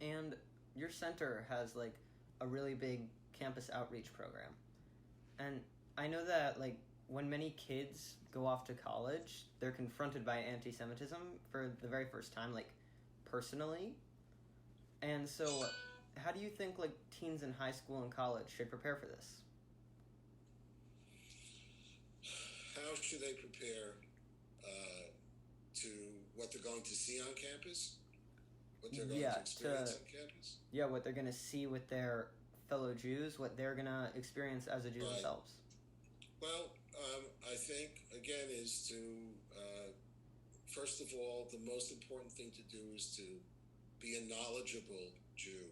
And your center has like a really big campus outreach program. And I know that like when many kids go off to college, they're confronted by anti-Semitism for the very first time, like personally. And so how do you think like teens in high school and college should prepare for this? How should they prepare to what they're going to see on campus? What they're going to experience on campus? Yeah, what they're going to see with their fellow Jews, what they're going to experience as a Jew themselves. Well, I think, again, is to, first of all, the most important thing to do is to be a knowledgeable Jew.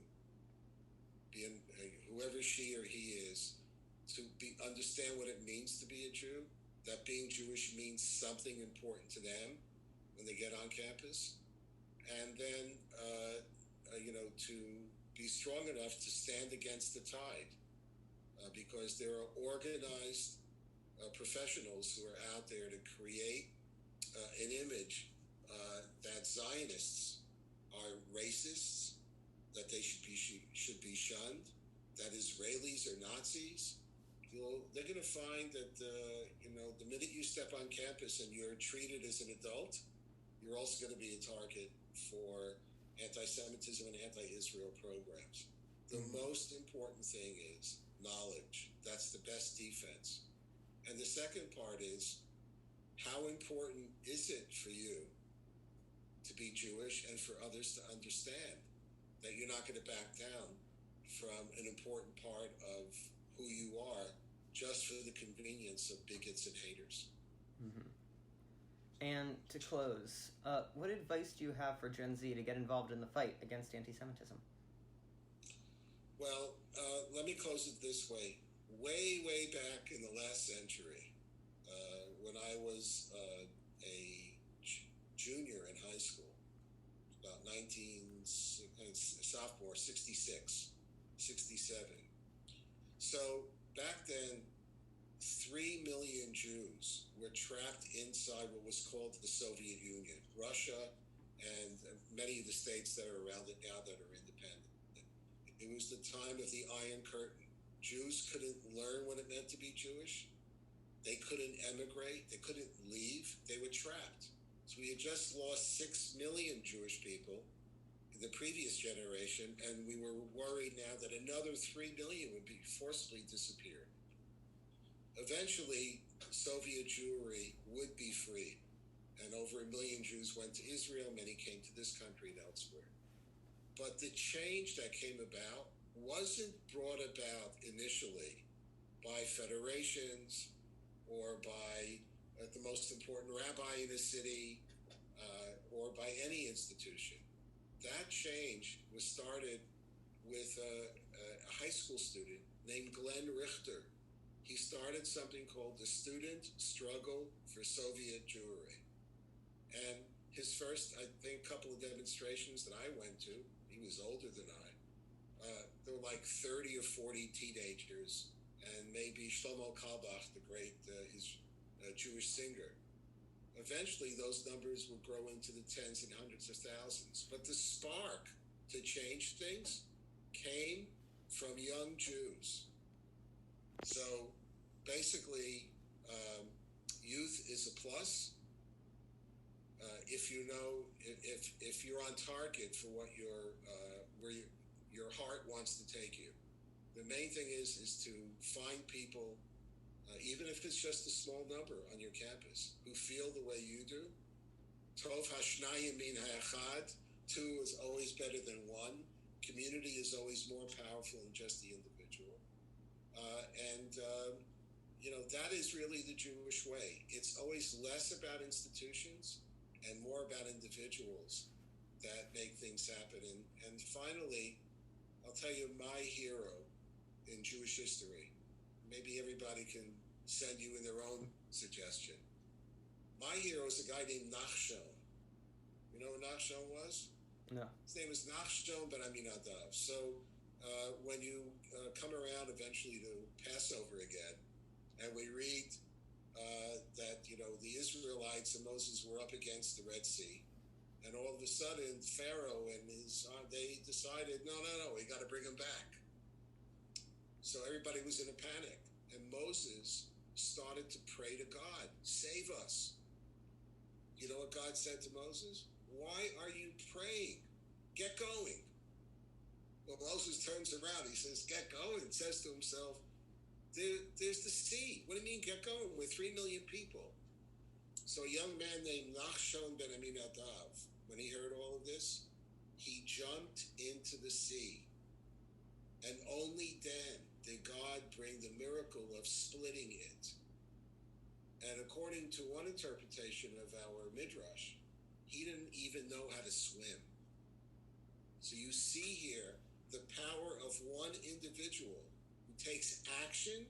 Whoever she or he is, to understand what it means to be a Jew, that being Jewish means something important to them when they get on campus. And then, to be strong enough to stand against the tide, because there are organized professionals who are out there to create an image that Zionists are racists, that they should be shunned, that Israelis are Nazis. They're going to find that the minute you step on campus and you're treated as an adult, you're also going to be a target for anti-Semitism and anti-Israel programs. The most important thing is knowledge. That's the best defense. And the second part is, how important is it for you to be Jewish and for others to understand that you're not going to back down from an important part of who you are just for the convenience of bigots and haters. Mm-hmm. And to close, what advice do you have for Gen Z to get involved in the fight against anti-Semitism? Well, let me close it this way. Way back in the last century, when I was a junior in high school, about sophomore, 66, 67. So back then, 3 million Jews were trapped inside what was called the Soviet Union, Russia, and many of the states that are around it now that are independent. It was the time of the Iron Curtain. Jews couldn't learn what it meant to be Jewish. They couldn't emigrate. They couldn't leave. They were trapped. So we had just lost 6 million Jewish people in the previous generation, and we were worried now that another 3 million would be forcibly disappeared. Eventually, Soviet Jewry would be freed, and over 1 million Jews went to Israel. Many came to this country and elsewhere. But the change that came about wasn't brought about initially by federations or by the most important rabbi in a city or by any institution. That change was started with a high school student named Glenn Richter. He started something called the Student Struggle for Soviet Jewry. And his first, I think, couple of demonstrations that I went to, he was older than I, there were like 30 or 40 teenagers, and maybe Shlomo Kalbach, the great his Jewish singer. Eventually, those numbers would grow into the tens and hundreds of thousands. But the spark to change things came from young Jews. So basically, youth is a plus. If you know, if you're on target for what where your heart wants to take you, the main thing is to find people, even if it's just a small number on your campus, who feel the way you do. Tov hashnayim min ha'echad. 2 is always better than 1. Community is always more powerful than just the individual. That is really the Jewish way. It's always less about institutions and more about individuals that make things happen. And finally, I'll tell you my hero in Jewish history. Maybe everybody can send you in their own suggestion. My hero is a guy named Nachshon. You know who Nachshon was? No. His name is Nachshon ben Aminadav. So when you come around eventually to Passover again, and we read that, the Israelites and Moses were up against the Red Sea, and all of a sudden Pharaoh and they decide decided, no, we got to bring him back. So everybody was in a panic. And Moses started to pray to God, save us. You know what God said to Moses? Why are you praying? Get going. Well, Moses turns around. He says, get going. Says to himself, there's the sea. What do you mean, get going? We're 3 million people. So a young man named Nachshon ben Aminadav, when he heard all of this, he jumped into the sea. And only then did God bring the miracle of splitting it. And according to one interpretation of our Midrash, he didn't even know how to swim. So you see here the power of one individual who takes action,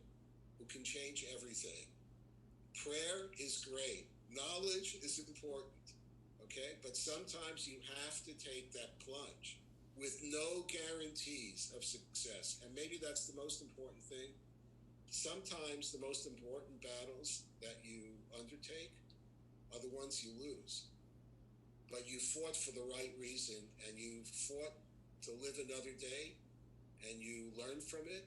who can change everything. Prayer is great. Knowledge is important, okay? But sometimes you have to take that plunge with no guarantees of success. And maybe that's the most important thing. Sometimes the most important battles that you undertake are the ones you lose. But you fought for the right reason, and you fought to live another day, and you learned from it.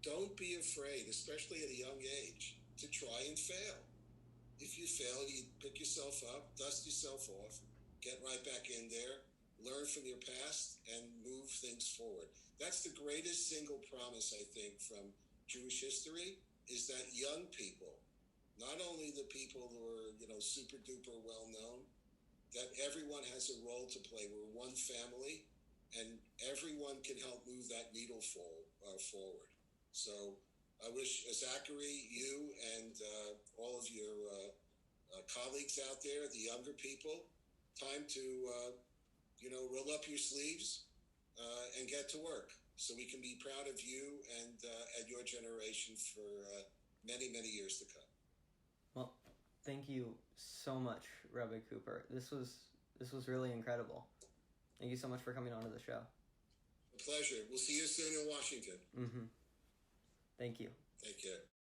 Don't be afraid, especially at a young age, to try and fail. If you fail, you pick yourself up, dust yourself off, get right back in there, learn from your past, and move things forward. That's the greatest single promise, I think, from Jewish history, is that young people, not only the people who are, super duper well known, that everyone has a role to play. We're one family, and everyone can help move that needle forward. So I wish Zachary, you, and all of your colleagues out there, the younger people, time to roll up your sleeves and get to work, so we can be proud of you and your generation for many, many years to come. Well, thank you so much, Rabbi Cooper. This was really incredible. Thank you so much for coming on to the show. A pleasure. We'll see you soon in Washington. Thank you. Take care.